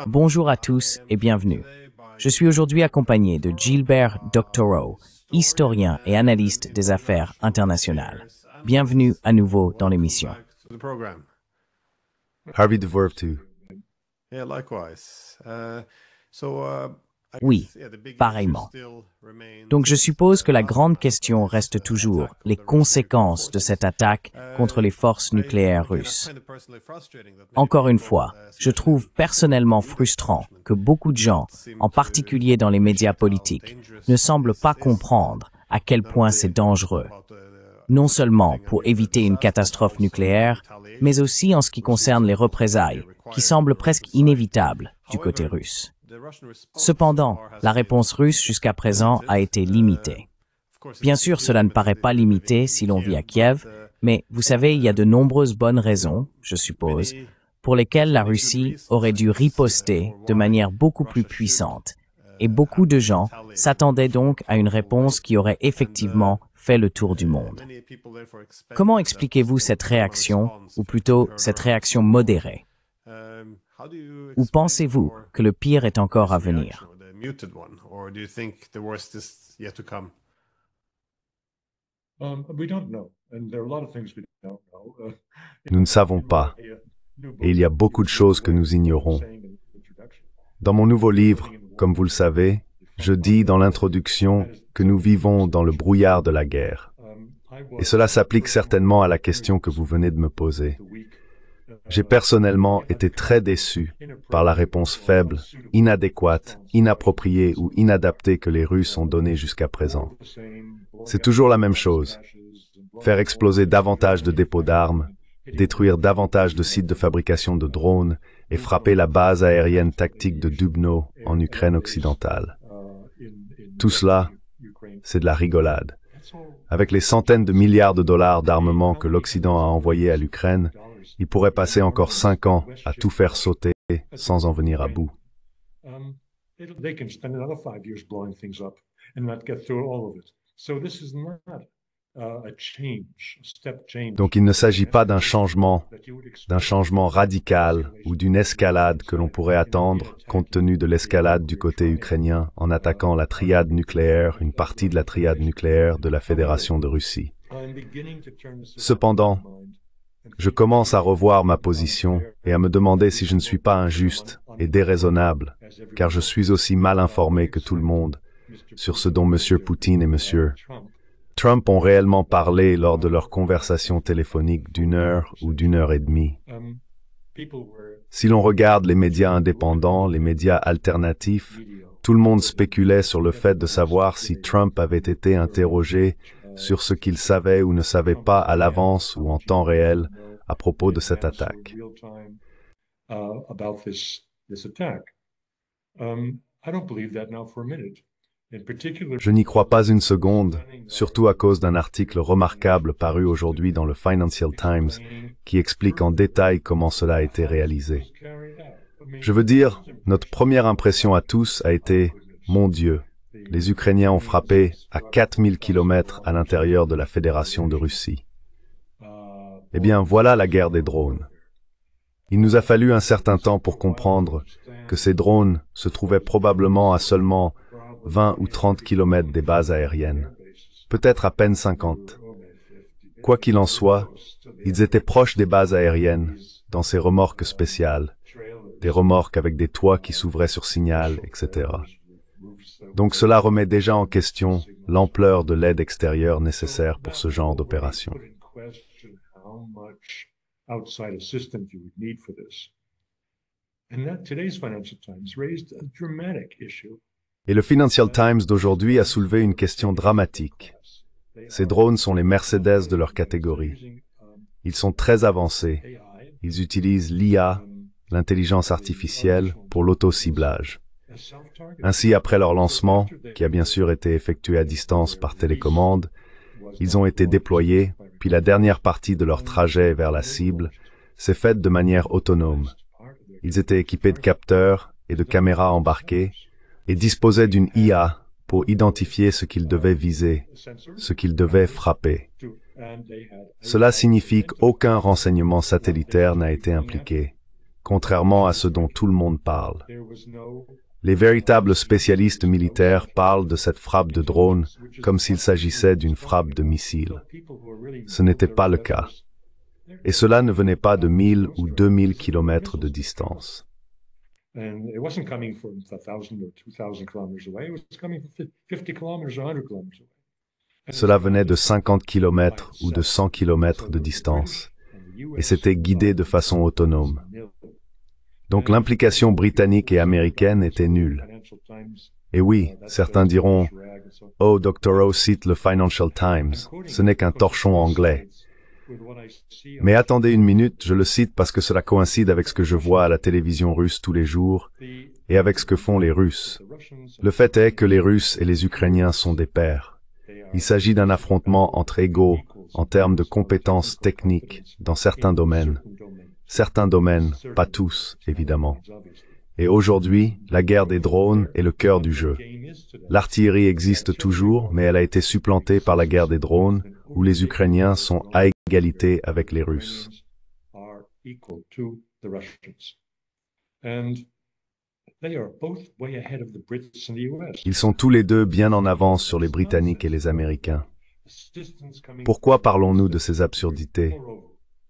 Bonjour à tous et bienvenue. Je suis aujourd'hui accompagné de Gilbert Doctorow, historien et analyste des affaires internationales. Bienvenue à nouveau dans l'émission. Harvey DeVerve too. Oui, pareillement. Donc je suppose que la grande question reste toujours les conséquences de cette attaque contre les forces nucléaires russes. Encore une fois, je trouve personnellement frustrant que beaucoup de gens, en particulier dans les médias politiques, ne semblent pas comprendre à quel point c'est dangereux. Non seulement pour éviter une catastrophe nucléaire, mais aussi en ce qui concerne les représailles, qui semblent presque inévitables du côté russe. Cependant, la réponse russe jusqu'à présent a été limitée. Bien sûr, cela ne paraît pas limité si l'on vit à Kiev, mais vous savez, il y a de nombreuses bonnes raisons, je suppose, pour lesquelles la Russie aurait dû riposter de manière beaucoup plus puissante. Et beaucoup de gens s'attendaient donc à une réponse qui aurait effectivement fait le tour du monde. Comment expliquez-vous cette réaction, ou plutôt cette réaction modérée? Ou pensez-vous que le pire est encore à venir? Nous ne savons pas, et il y a beaucoup de choses que nous ignorons. Dans mon nouveau livre, comme vous le savez, je dis dans l'introduction que nous vivons dans le brouillard de la guerre. Et cela s'applique certainement à la question que vous venez de me poser. J'ai personnellement été très déçu par la réponse faible, inadéquate, inappropriée ou inadaptée que les Russes ont donnée jusqu'à présent. C'est toujours la même chose. Faire exploser davantage de dépôts d'armes, détruire davantage de sites de fabrication de drones et frapper la base aérienne tactique de Dubno en Ukraine occidentale. Tout cela, c'est de la rigolade. Avec les centaines de milliards de dollars d'armement que l'Occident a envoyés à l'Ukraine, il pourrait passer encore 5 ans à tout faire sauter sans en venir à bout. Donc il ne s'agit pas d'un changement radical ou d'une escalade que l'on pourrait attendre compte tenu de l'escalade du côté ukrainien en attaquant la triade nucléaire, une partie de la triade nucléaire de la Fédération de Russie. Cependant, je commence à revoir ma position et à me demander si je ne suis pas injuste et déraisonnable, car je suis aussi mal informé que tout le monde sur ce dont M. Poutine et M. Trump ont réellement parlé lors de leur conversation téléphonique d'1 heure ou d'1 heure et demie. Si l'on regarde les médias indépendants, les médias alternatifs, tout le monde spéculait sur le fait de savoir si Trump avait été interrogé sur ce qu'il savait ou ne savait pas à l'avance ou en temps réel à propos de cette attaque. Je n'y crois pas une seconde, surtout à cause d'un article remarquable paru aujourd'hui dans le Financial Times qui explique en détail comment cela a été réalisé. Je veux dire, notre première impression à tous a été « Mon Dieu ». Les Ukrainiens ont frappé à 4000 km à l'intérieur de la Fédération de Russie. Eh bien, voilà la guerre des drones. Il nous a fallu un certain temps pour comprendre que ces drones se trouvaient probablement à seulement 20 ou 30 km des bases aériennes, peut-être à peine 50. Quoi qu'il en soit, ils étaient proches des bases aériennes, dans ces remorques spéciales, des remorques avec des toits qui s'ouvraient sur signal, etc. Donc cela remet déjà en question l'ampleur de l'aide extérieure nécessaire pour ce genre d'opération. Et le Financial Times d'aujourd'hui a soulevé une question dramatique. Ces drones sont les Mercedes de leur catégorie. Ils sont très avancés. Ils utilisent l'IA, l'intelligence artificielle, pour l'auto-ciblage. Ainsi, après leur lancement, qui a bien sûr été effectué à distance par télécommande, ils ont été déployés, puis la dernière partie de leur trajet vers la cible s'est faite de manière autonome. Ils étaient équipés de capteurs et de caméras embarquées et disposaient d'une IA pour identifier ce qu'ils devaient viser, ce qu'ils devaient frapper. Cela signifie qu'aucun renseignement satellitaire n'a été impliqué. contrairement à ce dont tout le monde parle. Les véritables spécialistes militaires parlent de cette frappe de drone comme s'il s'agissait d'une frappe de missile. Ce n'était pas le cas. Et cela ne venait pas de 1000 ou 2000 kilomètres de distance. Cela venait de 50 kilomètres ou de 100 kilomètres de distance, et c'était guidé de façon autonome. Donc l'implication britannique et américaine était nulle. Et oui, certains diront « Oh, Dr. O cite le Financial Times, ce n'est qu'un torchon anglais. » Mais attendez une minute, je le cite parce que cela coïncide avec ce que je vois à la télévision russe tous les jours et avec ce que font les Russes. Le fait est que les Russes et les Ukrainiens sont des pairs. Il s'agit d'un affrontement entre égaux en termes de compétences techniques dans certains domaines. Certains domaines, pas tous, évidemment. Et aujourd'hui, la guerre des drones est le cœur du jeu. L'artillerie existe toujours, mais elle a été supplantée par la guerre des drones, où les Ukrainiens sont à égalité avec les Russes. Ils sont tous les deux bien en avance sur les Britanniques et les Américains. Pourquoi parlons-nous de ces absurdités,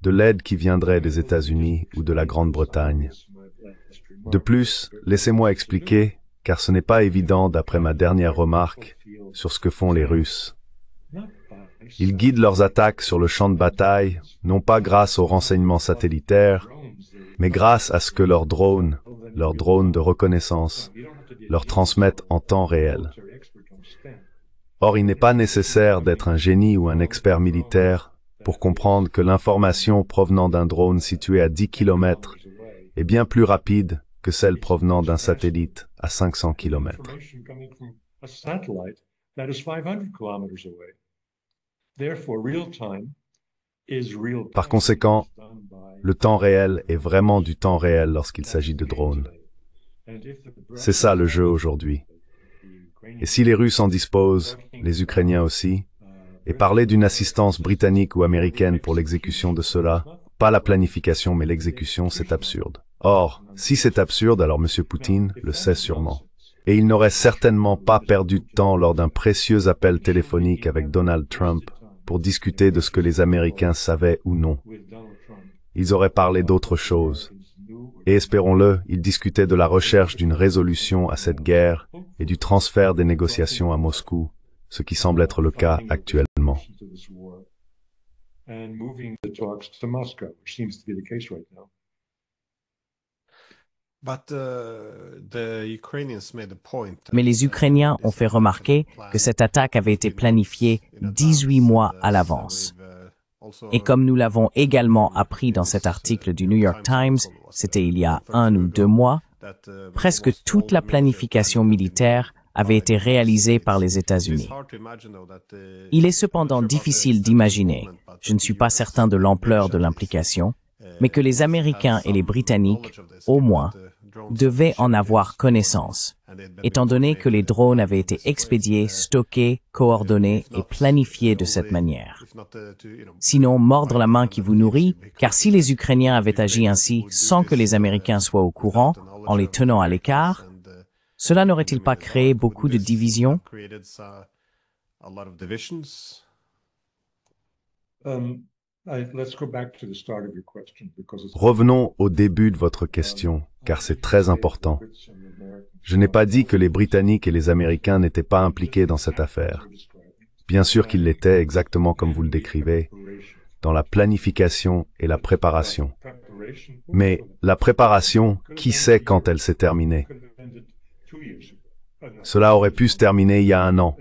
de l'aide qui viendrait des États-Unis ou de la Grande-Bretagne? De plus, laissez-moi expliquer, car ce n'est pas évident d'après ma dernière remarque sur ce que font les Russes. Ils guident leurs attaques sur le champ de bataille, non pas grâce aux renseignements satellitaires, mais grâce à ce que leurs drones de reconnaissance, leur transmettent en temps réel. Or, il n'est pas nécessaire d'être un génie ou un expert militaire pour comprendre que l'information provenant d'un drone situé à 10 km est bien plus rapide que celle provenant d'un satellite à 500 km. Par conséquent, le temps réel est vraiment du temps réel lorsqu'il s'agit de drones. C'est ça le jeu aujourd'hui. Et si les Russes en disposent, les Ukrainiens aussi, et parler d'une assistance britannique ou américaine pour l'exécution de cela, pas la planification mais l'exécution, c'est absurde. Or, si c'est absurde, alors M. Poutine le sait sûrement. Et il n'aurait certainement pas perdu de temps lors d'un précieux appel téléphonique avec Donald Trump pour discuter de ce que les Américains savaient ou non. Ils auraient parlé d'autre chose. Et espérons-le, ils discutaient de la recherche d'une résolution à cette guerre et du transfert des négociations à Moscou, ce qui semble être le cas actuellement. Mais les Ukrainiens ont fait remarquer que cette attaque avait été planifiée 18 mois à l'avance. Et comme nous l'avons également appris dans cet article du New York Times, c'était il y a 1 ou 2 mois, presque toute la planification militaire avait été réalisée par les États-Unis. Il est cependant difficile d'imaginer, je ne suis pas certain de l'ampleur de l'implication, mais que les Américains et les Britanniques, au moins, devaient en avoir connaissance, étant donné que les drones avaient été expédiés, stockés, coordonnés et planifiés de cette manière. Sinon, mordre la main qui vous nourrit, car si les Ukrainiens avaient agi ainsi sans que les Américains soient au courant, en les tenant à l'écart, cela n'aurait-il pas créé beaucoup de divisions? Revenons au début de votre question, car c'est très important. Je n'ai pas dit que les Britanniques et les Américains n'étaient pas impliqués dans cette affaire. Bien sûr qu'ils l'étaient, exactement comme vous le décrivez, dans la planification et la préparation. Mais la préparation, qui sait quand elle s'est terminée? Cela aurait pu se terminer il y a 1 an.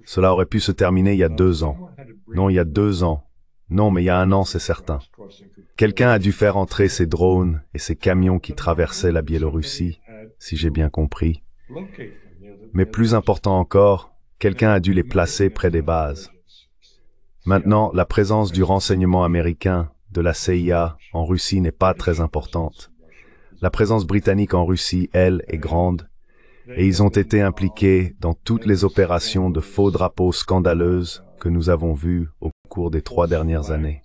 Cela aurait pu se terminer il y a 2 ans. Non, il y a 2 ans. Non, mais il y a 1 an, c'est certain. Quelqu'un a dû faire entrer ces drones et ces camions qui traversaient la Biélorussie, si j'ai bien compris. Mais plus important encore, quelqu'un a dû les placer près des bases. Maintenant, la présence du renseignement américain, de la CIA, en Russie n'est pas très importante. La présence britannique en Russie, elle, est grande, et ils ont été impliqués dans toutes les opérations de faux drapeaux scandaleuses que nous avons vues au cours des 3 dernières années.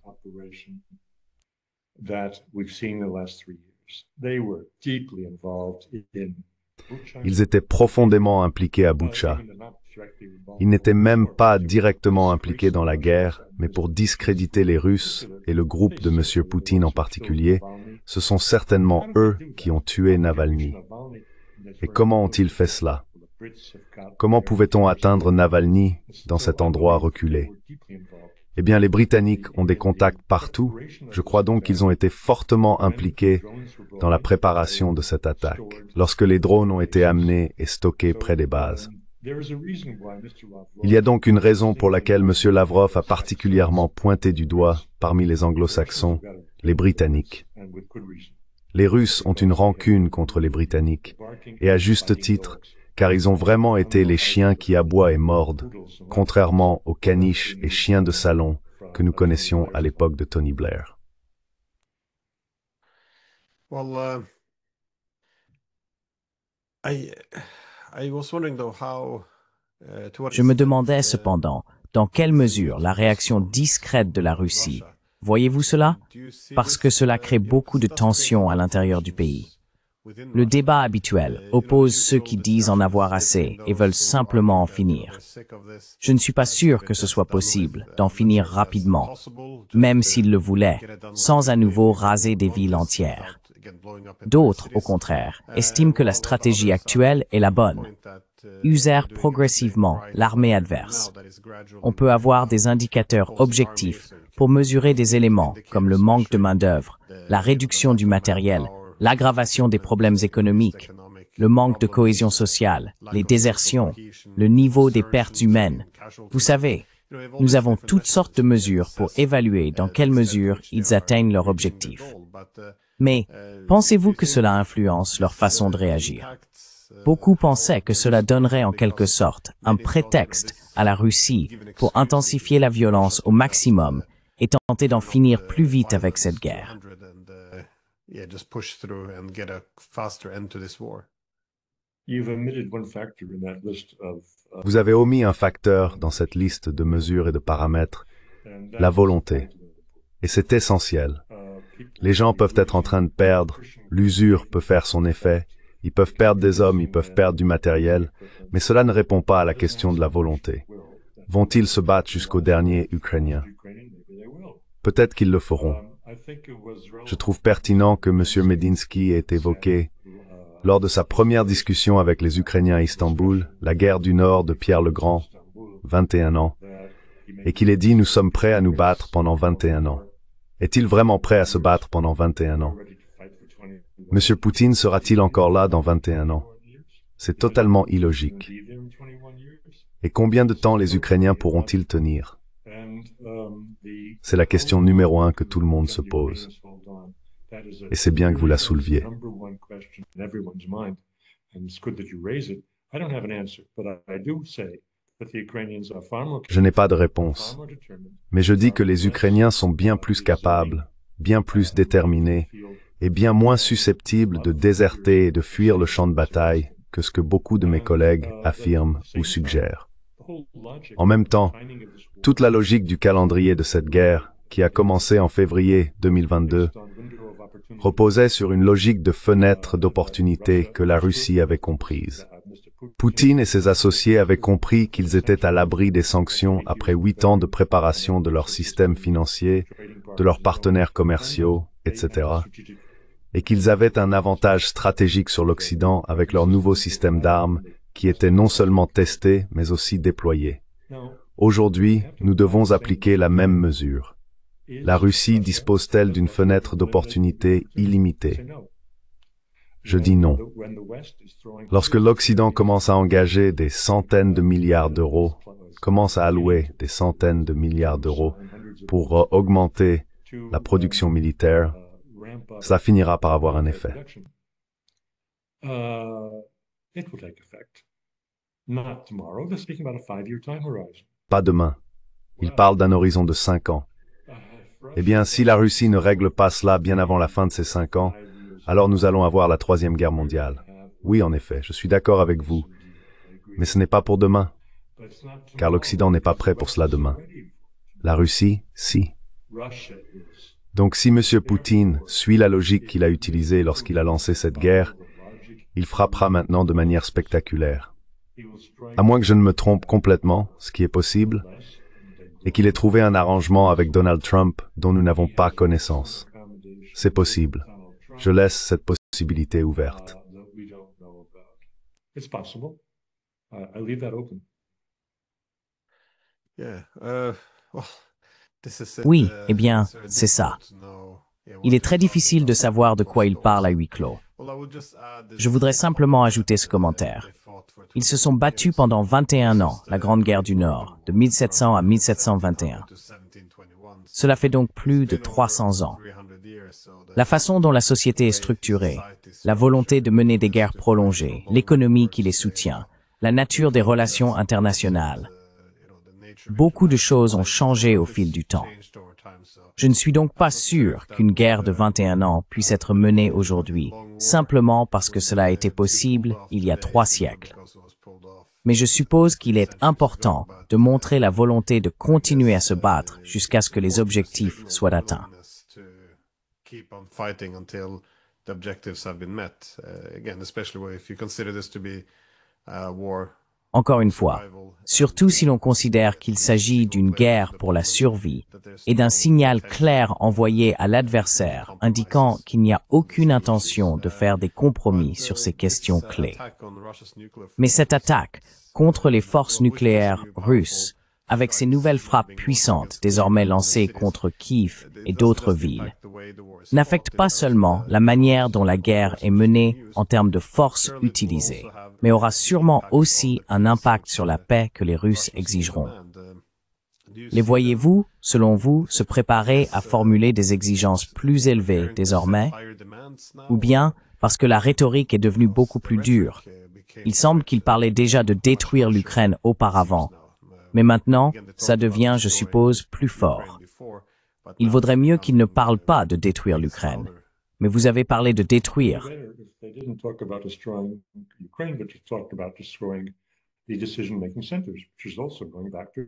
Ils étaient profondément impliqués à Boutcha. Ils n'étaient même pas directement impliqués dans la guerre, mais pour discréditer les Russes et le groupe de M. Poutine en particulier, ce sont certainement eux qui ont tué Navalny. Et comment ont-ils fait cela? Comment pouvait-on atteindre Navalny dans cet endroit reculé? Eh bien, les Britanniques ont des contacts partout. Je crois donc qu'ils ont été fortement impliqués dans la préparation de cette attaque, lorsque les drones ont été amenés et stockés près des bases. Il y a donc une raison pour laquelle M. Lavrov a particulièrement pointé du doigt, parmi les anglo-saxons, les Britanniques. Les Russes ont une rancune contre les Britanniques, et à juste titre, car ils ont vraiment été les chiens qui aboient et mordent, contrairement aux caniches et chiens de salon que nous connaissions à l'époque de Tony Blair. Je me demandais cependant, dans quelle mesure la réaction discrète de la Russie, voyez-vous cela? Parce que cela crée beaucoup de tensions à l'intérieur du pays. Le débat habituel oppose ceux qui disent en avoir assez et veulent simplement en finir. Je ne suis pas sûr que ce soit possible d'en finir rapidement, même s'ils le voulaient, sans à nouveau raser des villes entières. D'autres, au contraire, estiment que la stratégie actuelle est la bonne. User progressivement l'armée adverse. On peut avoir des indicateurs objectifs pour mesurer des éléments comme le manque de main-d'œuvre, la réduction du matériel, l'aggravation des problèmes économiques, le manque de cohésion sociale, les désertions, le niveau des pertes humaines. Vous savez, nous avons toutes sortes de mesures pour évaluer dans quelle mesure ils atteignent leur objectif. Mais pensez-vous que cela influence leur façon de réagir? Beaucoup pensaient que cela donnerait en quelque sorte un prétexte à la Russie pour intensifier la violence au maximum et tenter d'en finir plus vite avec cette guerre. Vous avez omis un facteur dans cette liste de mesures et de paramètres, la volonté. Et c'est essentiel. Les gens peuvent être en train de perdre, l'usure peut faire son effet, ils peuvent perdre des hommes, ils peuvent perdre du matériel, mais cela ne répond pas à la question de la volonté. Vont-ils se battre jusqu'au dernier Ukrainien? Peut-être qu'ils le feront. Je trouve pertinent que M. Medinsky ait évoqué, lors de sa première discussion avec les Ukrainiens à Istanbul, la guerre du Nord de Pierre le Grand, 21 ans, et qu'il ait dit « Nous sommes prêts à nous battre pendant 21 ans ». Est-il vraiment prêt à se battre pendant 21 ans? M. Poutine sera-t-il encore là dans 21 ans? C'est totalement illogique. Et combien de temps les Ukrainiens pourront-ils tenir? C'est la question numéro 1 que tout le monde se pose. Et c'est bien que vous la souleviez. Je n'ai pas de réponse. Mais je dis que les Ukrainiens sont bien plus capables, bien plus déterminés, et bien moins susceptibles de déserter et de fuir le champ de bataille que ce que beaucoup de mes collègues affirment ou suggèrent. En même temps, toute la logique du calendrier de cette guerre, qui a commencé en février 2022, reposait sur une logique de fenêtre d'opportunité que la Russie avait comprise. Poutine et ses associés avaient compris qu'ils étaient à l'abri des sanctions après 8 ans de préparation de leur système financier, de leurs partenaires commerciaux, etc., et qu'ils avaient un avantage stratégique sur l'Occident avec leur nouveau système d'armes qui était non seulement testé, mais aussi déployé. Aujourd'hui, nous devons appliquer la même mesure. La Russie dispose-t-elle d'une fenêtre d'opportunité illimitée? Je dis non. Lorsque l'Occident commence à engager des centaines de milliards d'euros, commence à allouer des centaines de milliards d'euros pour augmenter la production militaire, cela finira par avoir un effet. Pas demain. Il parle d'un horizon de 5 ans. Eh bien, si la Russie ne règle pas cela bien avant la fin de ces 5 ans, alors nous allons avoir la Troisième Guerre mondiale. Oui, en effet, je suis d'accord avec vous. Mais ce n'est pas pour demain, car l'Occident n'est pas prêt pour cela demain. La Russie, si. Donc si M. Poutine suit la logique qu'il a utilisée lorsqu'il a lancé cette guerre, il frappera maintenant de manière spectaculaire. À moins que je ne me trompe complètement, ce qui est possible, et qu'il ait trouvé un arrangement avec Donald Trump dont nous n'avons pas connaissance. C'est possible. Je laisse cette possibilité ouverte. Oui, eh bien, c'est ça. Il est très difficile de savoir de quoi il parle à huis clos. Je voudrais simplement ajouter ce commentaire. Ils se sont battus pendant 21 ans, la Grande Guerre du Nord, de 1700 à 1721. Cela fait donc plus de 300 ans. La façon dont la société est structurée, la volonté de mener des guerres prolongées, l'économie qui les soutient, la nature des relations internationales. Beaucoup de choses ont changé au fil du temps. Je ne suis donc pas sûr qu'une guerre de 21 ans puisse être menée aujourd'hui, simplement parce que cela a été possible il y a 3 siècles. Mais je suppose qu'il est important de montrer la volonté de continuer à se battre jusqu'à ce que les objectifs soient atteints. Encore une fois, surtout si l'on considère qu'il s'agit d'une guerre pour la survie et d'un signal clair envoyé à l'adversaire indiquant qu'il n'y a aucune intention de faire des compromis sur ces questions clés. Mais cette attaque contre les forces nucléaires russes, avec ces nouvelles frappes puissantes désormais lancées contre Kiev et d'autres villes, n'affecte pas seulement la manière dont la guerre est menée en termes de forces utilisées, mais aura sûrement aussi un impact sur la paix que les Russes exigeront. Les voyez-vous, selon vous, se préparer à formuler des exigences plus élevées désormais? Ou bien parce que la rhétorique est devenue beaucoup plus dure? Il semble qu'il parlait déjà de détruire l'Ukraine auparavant, mais maintenant, ça devient, je suppose, plus fort. Il vaudrait mieux qu'il ne parle pas de détruire l'Ukraine. Mais vous avez parlé de détruire.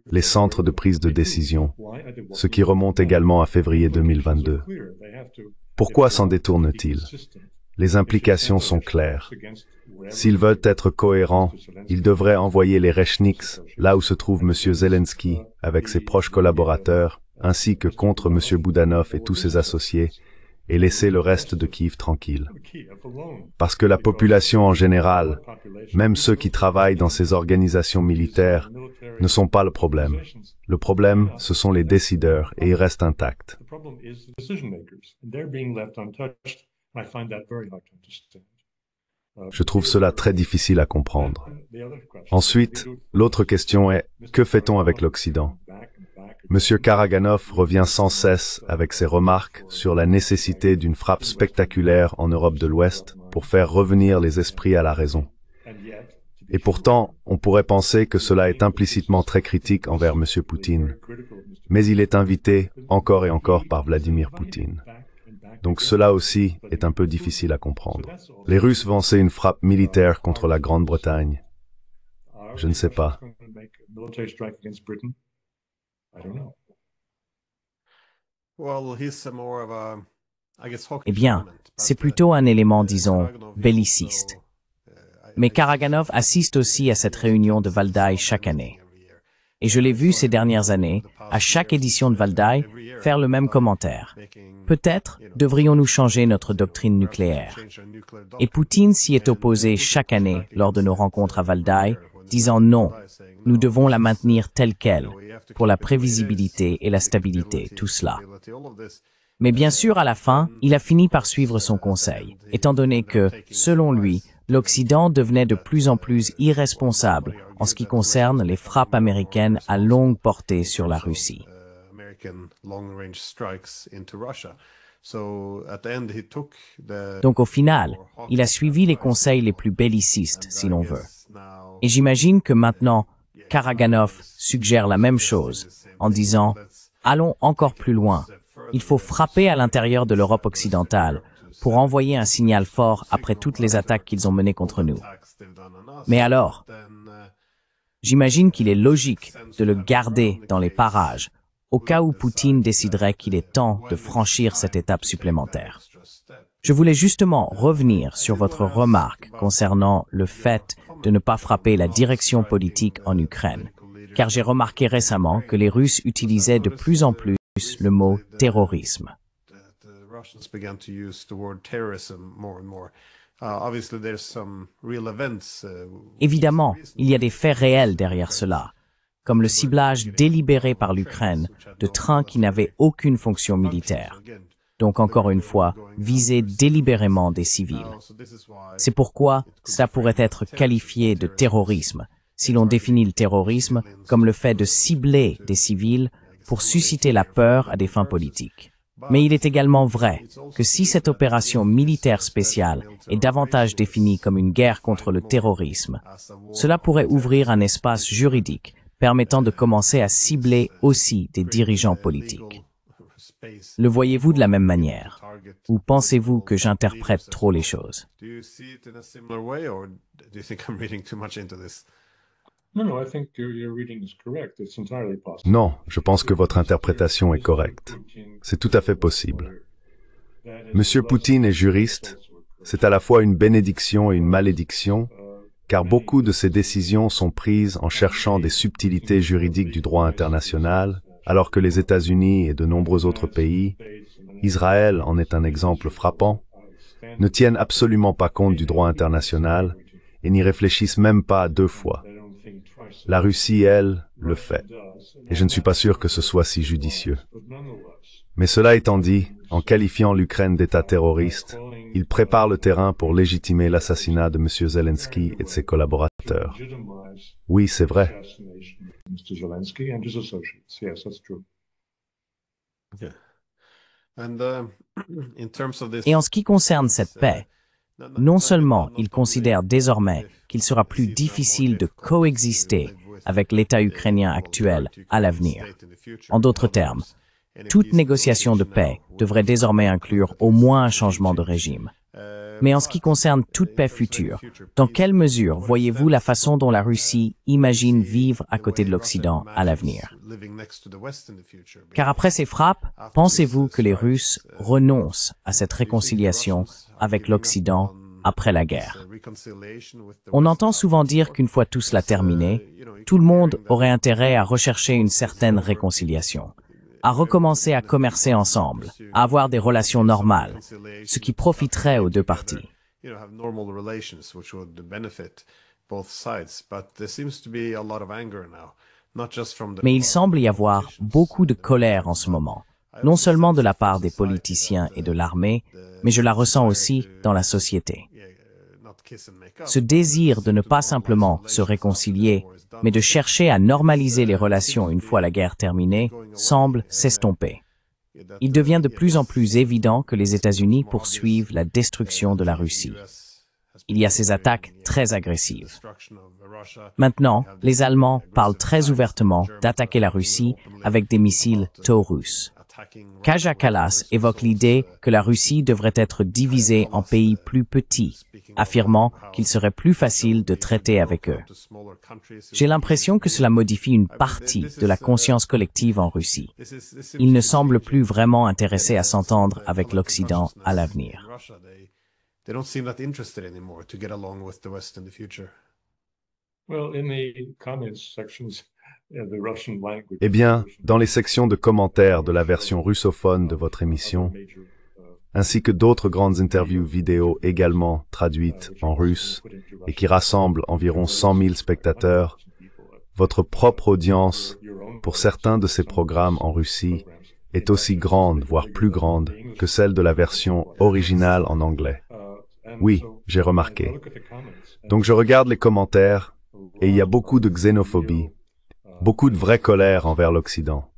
Les centres de prise de décision, ce qui remonte également à février 2022. Pourquoi s'en détournent-ils? Les implications sont claires. S'ils veulent être cohérents, ils devraient envoyer les Rechniks là où se trouve M. Zelensky avec ses proches collaborateurs, ainsi que contre M. Boudanov et tous ses associés, et laisser le reste de Kiev tranquille. Parce que la population en général, même ceux qui travaillent dans ces organisations militaires, ne sont pas le problème. Le problème, ce sont les décideurs et ils restent intacts. Je trouve cela très difficile à comprendre. Ensuite, l'autre question est, que fait-on avec l'Occident? M. Karaganov revient sans cesse avec ses remarques sur la nécessité d'une frappe spectaculaire en Europe de l'Ouest pour faire revenir les esprits à la raison. Et pourtant, on pourrait penser que cela est implicitement très critique envers M. Poutine. Mais il est invité encore et encore par Vladimir Poutine. Donc cela aussi est un peu difficile à comprendre. Les Russes vont lancer une frappe militaire contre la Grande-Bretagne. Je ne sais pas. Eh bien, c'est plutôt un élément, disons, belliciste. Mais Karaganov assiste aussi à cette réunion de Valdai chaque année. Et je l'ai vu ces dernières années, à chaque édition de Valdai, faire le même commentaire. Peut-être devrions-nous changer notre doctrine nucléaire. Et Poutine s'y est opposé chaque année lors de nos rencontres à Valdai, disant non, nous devons la maintenir telle qu'elle, pour la prévisibilité et la stabilité, tout cela. Mais bien sûr, à la fin, il a fini par suivre son conseil, étant donné que, selon lui, l'Occident devenait de plus en plus irresponsable en ce qui concerne les frappes américaines à longue portée sur la Russie. Donc au final, il a suivi les conseils les plus bellicistes, si l'on veut. Et j'imagine que maintenant, Karaganov suggère la même chose, en disant « Allons encore plus loin. Il faut frapper à l'intérieur de l'Europe occidentale pour envoyer un signal fort après toutes les attaques qu'ils ont menées contre nous. » Mais alors, j'imagine qu'il est logique de le garder dans les parages au cas où Poutine déciderait qu'il est temps de franchir cette étape supplémentaire. Je voulais justement revenir sur votre remarque concernant le fait de ne pas frapper la direction politique en Ukraine, car j'ai remarqué récemment que les Russes utilisaient de plus en plus le mot terrorisme. Évidemment, il y a des faits réels derrière cela, comme le ciblage délibéré par l'Ukraine de trains qui n'avaient aucune fonction militaire. Donc encore une fois, viser délibérément des civils. C'est pourquoi cela pourrait être qualifié de terrorisme, si l'on définit le terrorisme comme le fait de cibler des civils pour susciter la peur à des fins politiques. Mais il est également vrai que si cette opération militaire spéciale est davantage définie comme une guerre contre le terrorisme, cela pourrait ouvrir un espace juridique permettant de commencer à cibler aussi des dirigeants politiques. Le voyez-vous de la même manière? Ou pensez-vous que j'interprète trop les choses? Non, je pense que votre interprétation est correcte. C'est tout à fait possible. Monsieur Poutine est juriste. C'est à la fois une bénédiction et une malédiction, car beaucoup de ses décisions sont prises en cherchant des subtilités juridiques du droit international, alors que les États-Unis et de nombreux autres pays, Israël en est un exemple frappant, ne tiennent absolument pas compte du droit international et n'y réfléchissent même pas deux fois. La Russie, elle, le fait, et je ne suis pas sûr que ce soit si judicieux. Mais cela étant dit, en qualifiant l'Ukraine d'État terroriste, il prépare le terrain pour légitimer l'assassinat de M. Zelensky et de ses collaborateurs. Oui, c'est vrai. Et en ce qui concerne cette paix, non seulement il considère désormais qu'il sera plus difficile de coexister avec l'État ukrainien actuel à l'avenir. En d'autres termes, toute négociation de paix devrait désormais inclure au moins un changement de régime. Mais en ce qui concerne toute paix future, dans quelle mesure voyez-vous la façon dont la Russie imagine vivre à côté de l'Occident à l'avenir? Car après ces frappes, pensez-vous que les Russes renoncent à cette réconciliation avec l'Occident après la guerre? On entend souvent dire qu'une fois tout cela terminé, tout le monde aurait intérêt à rechercher une certaine réconciliation, à recommencer à commercer ensemble, à avoir des relations normales, ce qui profiterait aux deux parties. Mais il semble y avoir beaucoup de colère en ce moment, non seulement de la part des politiciens et de l'armée, mais je la ressens aussi dans la société. Ce désir de ne pas simplement se réconcilier, mais de chercher à normaliser les relations une fois la guerre terminée, semble s'estomper. Il devient de plus en plus évident que les États-Unis poursuivent la destruction de la Russie. Il y a ces attaques très agressives. Maintenant, les Allemands parlent très ouvertement d'attaquer la Russie avec des missiles Taurus. Kaja Kallas évoque l'idée que la Russie devrait être divisée en pays plus petits, affirmant qu'il serait plus facile de traiter avec eux. J'ai l'impression que cela modifie une partie de la conscience collective en Russie. Ils ne semblent plus vraiment intéressés à s'entendre avec l'Occident à l'avenir. Eh bien, dans les sections de commentaires de la version russophone de votre émission, ainsi que d'autres grandes interviews vidéo également traduites en russe et qui rassemblent environ 100 000 spectateurs, votre propre audience, pour certains de ces programmes en Russie, est aussi grande, voire plus grande, que celle de la version originale en anglais. Oui, j'ai remarqué. Donc je regarde les commentaires et il y a beaucoup de xénophobie, beaucoup de vraie colère envers l'Occident.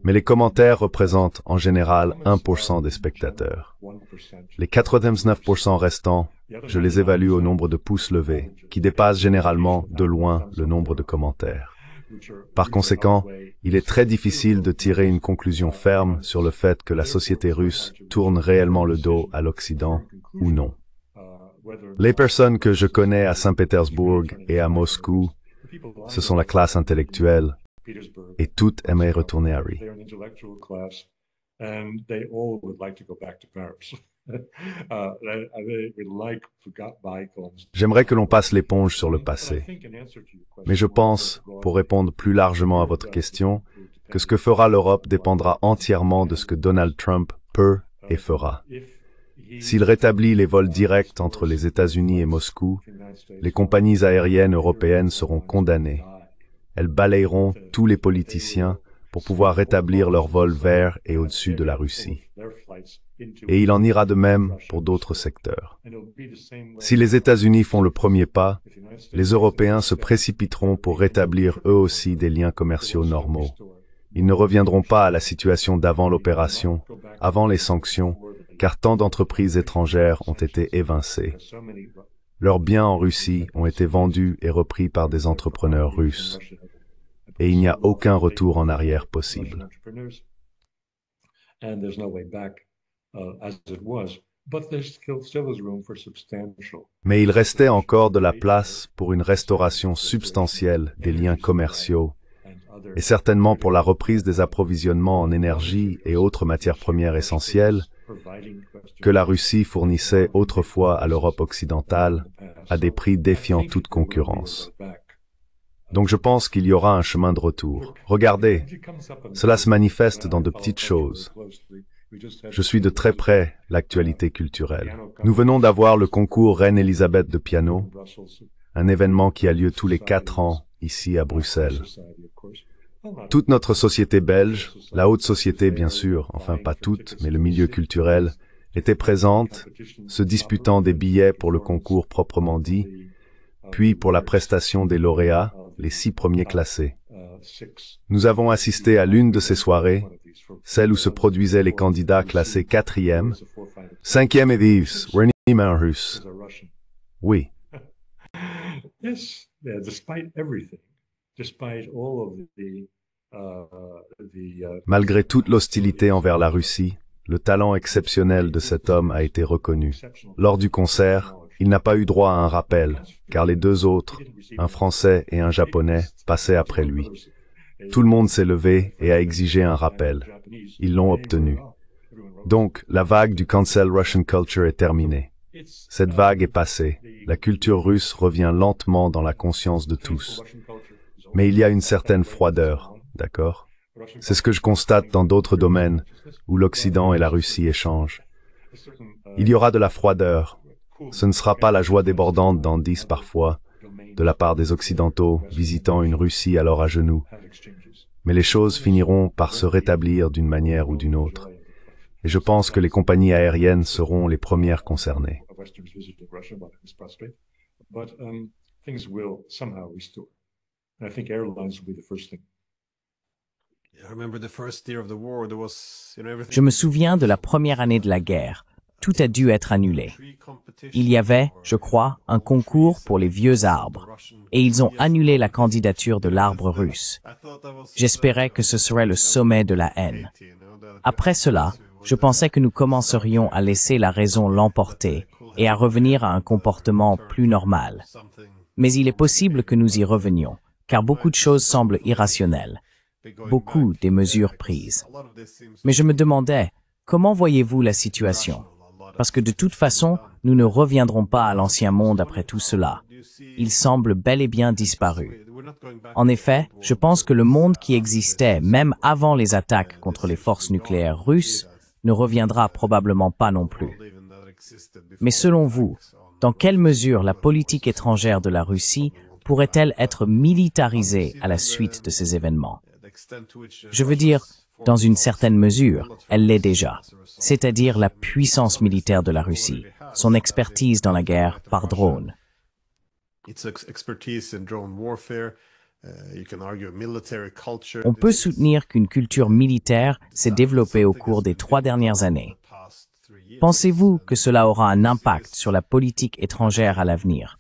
Mais les commentaires représentent en général 1% des spectateurs. Les 99% restants, je les évalue au nombre de pouces levés, qui dépassent généralement de loin le nombre de commentaires. Par conséquent, il est très difficile de tirer une conclusion ferme sur le fait que la société russe tourne réellement le dos à l'Occident ou non. Les personnes que je connais à Saint-Pétersbourg et à Moscou, ce sont la classe intellectuelle, et toutes aimeraient retourner à Paris. J'aimerais que l'on passe l'éponge sur le passé. Mais je pense, pour répondre plus largement à votre question, que ce que fera l'Europe dépendra entièrement de ce que Donald Trump peut et fera. S'il rétablit les vols directs entre les États-Unis et Moscou, les compagnies aériennes européennes seront condamnées. Elles balayeront tous les politiciens pour pouvoir rétablir leurs vols vers et au-dessus de la Russie. Et il en ira de même pour d'autres secteurs. Si les États-Unis font le premier pas, les Européens se précipiteront pour rétablir eux aussi des liens commerciaux normaux. Ils ne reviendront pas à la situation d'avant l'opération, avant les sanctions, car tant d'entreprises étrangères ont été évincées. Leurs biens en Russie ont été vendus et repris par des entrepreneurs russes. Et il n'y a aucun retour en arrière possible. Mais il restait encore de la place pour une restauration substantielle des liens commerciaux et certainement pour la reprise des approvisionnements en énergie et autres matières premières essentielles que la Russie fournissait autrefois à l'Europe occidentale à des prix défiant toute concurrence. Donc je pense qu'il y aura un chemin de retour. Regardez, cela se manifeste dans de petites choses. Je suis de très près l'actualité culturelle. Nous venons d'avoir le concours Reine Elisabeth de piano, un événement qui a lieu tous les 4 ans ici à Bruxelles. Toute notre société belge, la haute société bien sûr, enfin pas toute, mais le milieu culturel, était présente, se disputant des billets pour le concours proprement dit, puis pour la prestation des lauréats, les 6 premiers classés. Nous avons assisté à l'une de ces soirées, celle où se produisaient les candidats classés 4e, 5e et 10, René russe. Oui. Malgré toute l'hostilité envers la Russie, le talent exceptionnel de cet homme a été reconnu. Lors du concert, il n'a pas eu droit à un rappel, car les 2 autres, un Français et un Japonais, passaient après lui. Tout le monde s'est levé et a exigé un rappel. Ils l'ont obtenu. Donc, la vague du cancel Russian culture est terminée. Cette vague est passée. La culture russe revient lentement dans la conscience de tous. Mais il y a une certaine froideur, d'accord? C'est ce que je constate dans d'autres domaines où l'Occident et la Russie échangent. Il y aura de la froideur. Ce ne sera pas la joie débordante dans 10 parfois, de la part des Occidentaux visitant une Russie alors à genoux. Mais les choses finiront par se rétablir d'une manière ou d'une autre. Et je pense que les compagnies aériennes seront les premières concernées. Je me souviens de la première année de la guerre. Tout a dû être annulé. Il y avait, je crois, un concours pour les vieux arbres, et ils ont annulé la candidature de l'arbre russe. J'espérais que ce serait le sommet de la haine. Après cela, je pensais que nous commencerions à laisser la raison l'emporter et à revenir à un comportement plus normal. Mais il est possible que nous y revenions, car beaucoup de choses semblent irrationnelles. Beaucoup des mesures prises. Mais je me demandais, comment voyez-vous la situation? Parce que de toute façon, nous ne reviendrons pas à l'ancien monde après tout cela. Il semble bel et bien disparu. En effet, je pense que le monde qui existait même avant les attaques contre les forces nucléaires russes ne reviendra probablement pas non plus. Mais selon vous, dans quelle mesure la politique étrangère de la Russie pourrait-elle être militarisée à la suite de ces événements? Je veux dire, dans une certaine mesure, elle l'est déjà, c'est-à-dire la puissance militaire de la Russie, son expertise dans la guerre par drone. On peut soutenir qu'une culture militaire s'est développée au cours des 3 dernières années. Pensez-vous que cela aura un impact sur la politique étrangère à l'avenir?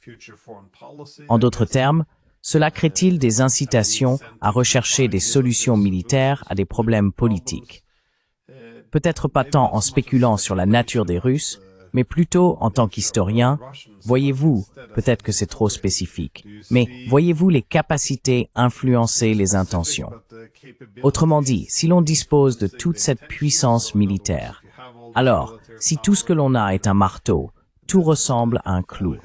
En d'autres termes, cela crée-t-il des incitations à rechercher des solutions militaires à des problèmes politiques? Peut-être pas tant en spéculant sur la nature des Russes, mais plutôt en tant qu'historien, voyez-vous, peut-être que c'est trop spécifique, mais voyez-vous les capacités influencer les intentions? Autrement dit, si l'on dispose de toute cette puissance militaire, alors, si tout ce que l'on a est un marteau, tout ressemble à un clou.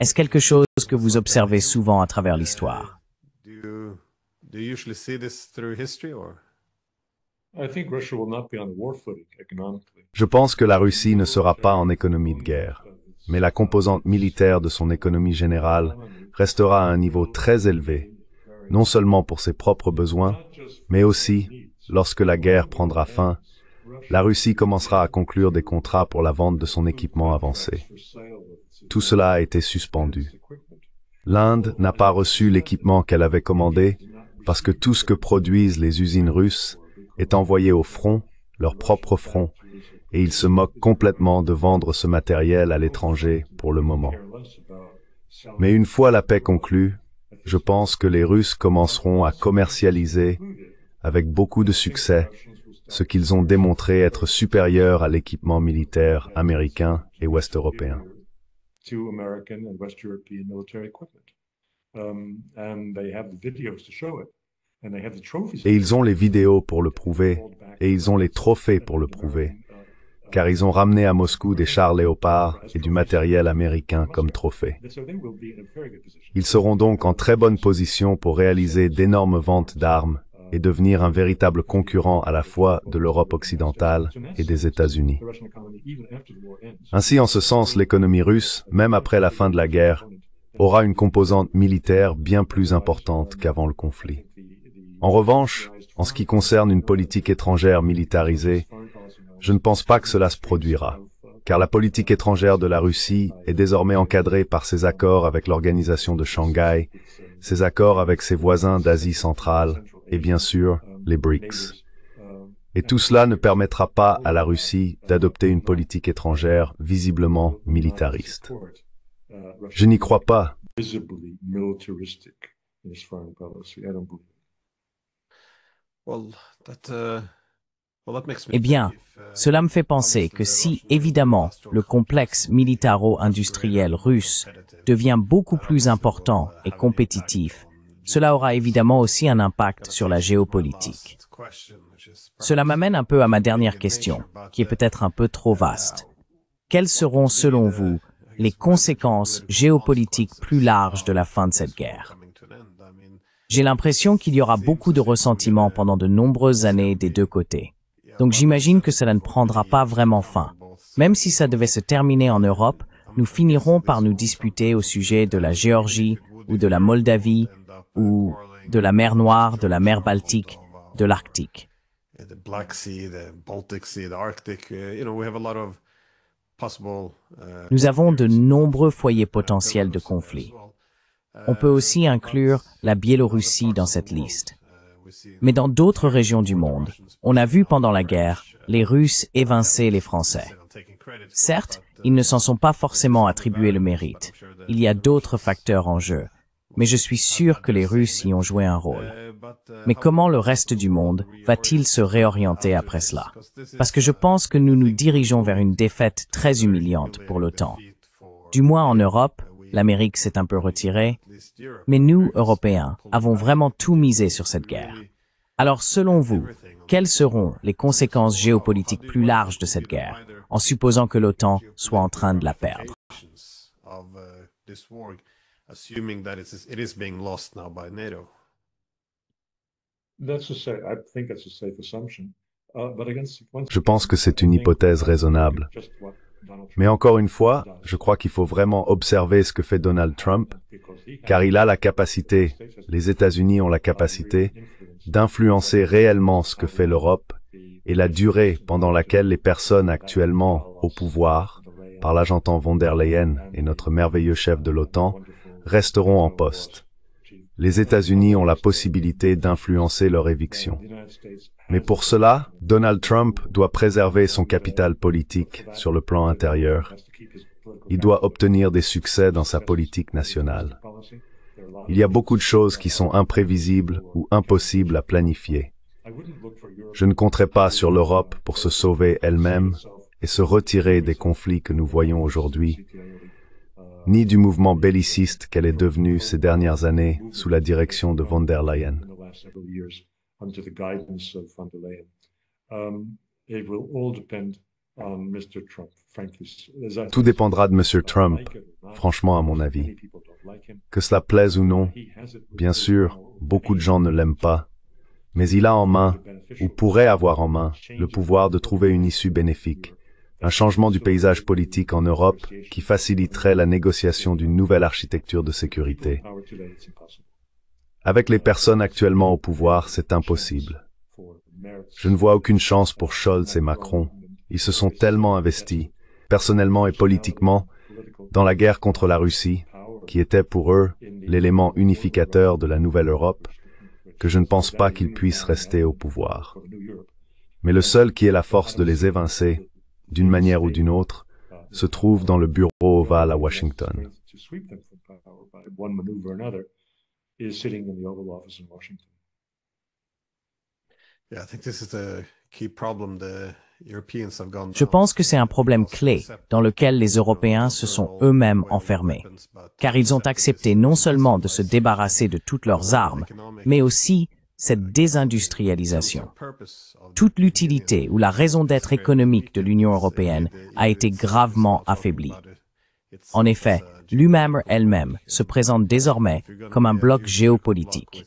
Est-ce quelque chose que vous observez souvent à travers l'histoire? Je pense que la Russie ne sera pas en économie de guerre, mais la composante militaire de son économie générale restera à un niveau très élevé, non seulement pour ses propres besoins, mais aussi, lorsque la guerre prendra fin, la Russie commencera à conclure des contrats pour la vente de son équipement avancé. Tout cela a été suspendu. L'Inde n'a pas reçu l'équipement qu'elle avait commandé parce que tout ce que produisent les usines russes est envoyé au front, leur propre front, et ils se moquent complètement de vendre ce matériel à l'étranger pour le moment. Mais une fois la paix conclue, je pense que les Russes commenceront à commercialiser, avec beaucoup de succès, ce qu'ils ont démontré être supérieur à l'équipement militaire américain et ouest-européen. Et ils ont les vidéos pour le prouver, et ils ont les trophées pour le prouver, car ils ont ramené à Moscou des chars Léopard et du matériel américain comme trophée. Ils seront donc en très bonne position pour réaliser d'énormes ventes d'armes et devenir un véritable concurrent à la fois de l'Europe occidentale et des États-Unis. Ainsi, en ce sens, l'économie russe, même après la fin de la guerre, aura une composante militaire bien plus importante qu'avant le conflit. En revanche, en ce qui concerne une politique étrangère militarisée, je ne pense pas que cela se produira, car la politique étrangère de la Russie est désormais encadrée par ses accords avec l'organisation de Shanghai, ses accords avec ses voisins d'Asie centrale, et bien sûr, les BRICS. Et tout cela ne permettra pas à la Russie d'adopter une politique étrangère visiblement militariste. Je n'y crois pas. Eh bien, cela me fait penser que si, évidemment, le complexe militaro-industriel russe devient beaucoup plus important et compétitif, cela aura évidemment aussi un impact sur la géopolitique. Cela m'amène un peu à ma dernière question, qui est peut-être un peu trop vaste. Quelles seront, selon vous, les conséquences géopolitiques plus larges de la fin de cette guerre? J'ai l'impression qu'il y aura beaucoup de ressentiment pendant de nombreuses années des deux côtés. Donc j'imagine que cela ne prendra pas vraiment fin. Même si ça devait se terminer en Europe, nous finirons par nous disputer au sujet de la Géorgie ou de la Moldavie ou de la mer Noire, de la mer Baltique, de l'Arctique. Nous avons de nombreux foyers potentiels de conflits. On peut aussi inclure la Biélorussie dans cette liste. Mais dans d'autres régions du monde, on a vu pendant la guerre les Russes évincer les Français. Certes, ils ne s'en sont pas forcément attribués le mérite. Il y a d'autres facteurs en jeu. Mais je suis sûr que les Russes y ont joué un rôle. Mais comment le reste du monde va-t-il se réorienter après cela? Parce que je pense que nous nous dirigeons vers une défaite très humiliante pour l'OTAN. Du moins en Europe, l'Amérique s'est un peu retirée, mais nous, Européens, avons vraiment tout misé sur cette guerre. Alors selon vous, quelles seront les conséquences géopolitiques plus larges de cette guerre, en supposant que l'OTAN soit en train de la perdre? Assuming that it is being lost now by NATO. Je pense que c'est une hypothèse raisonnable. Mais encore une fois, je crois qu'il faut vraiment observer ce que fait Donald Trump, car il a la capacité, les États-Unis ont la capacité, d'influencer réellement ce que fait l'Europe et la durée pendant laquelle les personnes actuellement au pouvoir, par là j'entends von der Leyen et notre merveilleux chef de l'OTAN, resteront en poste. Les États-Unis ont la possibilité d'influencer leur éviction. Mais pour cela, Donald Trump doit préserver son capital politique sur le plan intérieur. Il doit obtenir des succès dans sa politique nationale. Il y a beaucoup de choses qui sont imprévisibles ou impossibles à planifier. Je ne compterai pas sur l'Europe pour se sauver elle-même et se retirer des conflits que nous voyons aujourd'hui, ni du mouvement belliciste qu'elle est devenue ces dernières années sous la direction de von der Leyen. Tout dépendra de M. Trump, franchement à mon avis. Que cela plaise ou non, bien sûr, beaucoup de gens ne l'aiment pas, mais il a en main, ou pourrait avoir en main, le pouvoir de trouver une issue bénéfique, un changement du paysage politique en Europe qui faciliterait la négociation d'une nouvelle architecture de sécurité. Avec les personnes actuellement au pouvoir, c'est impossible. Je ne vois aucune chance pour Scholz et Macron. Ils se sont tellement investis, personnellement et politiquement, dans la guerre contre la Russie, qui était pour eux l'élément unificateur de la nouvelle Europe, que je ne pense pas qu'ils puissent rester au pouvoir. Mais le seul qui ait la force de les évincer, d'une manière ou d'une autre, se trouve dans le bureau ovale à Washington. Je pense que c'est un problème clé dans lequel les Européens se sont eux-mêmes enfermés, car ils ont accepté non seulement de se débarrasser de toutes leurs armes, mais aussi cette désindustrialisation. Toute l'utilité ou la raison d'être économique de l'Union européenne a été gravement affaiblie. En effet, l'UMAMR elle-même se présente désormais comme un bloc géopolitique.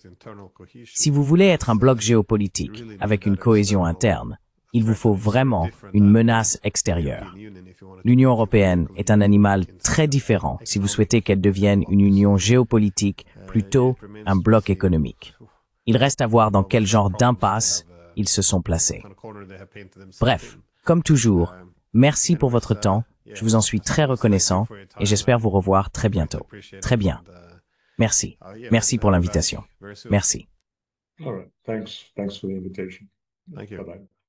Si vous voulez être un bloc géopolitique avec une cohésion interne, il vous faut vraiment une menace extérieure. L'Union européenne est un animal très différent si vous souhaitez qu'elle devienne une union géopolitique, plutôt un bloc économique. Il reste à voir dans quel genre d'impasse ils se sont placés. Bref, comme toujours, merci pour votre temps, je vous en suis très reconnaissant et j'espère vous revoir très bientôt. Très bien. Merci. Merci pour l'invitation. Merci. All right. Thanks for the invitation. Thank you. Bye-bye.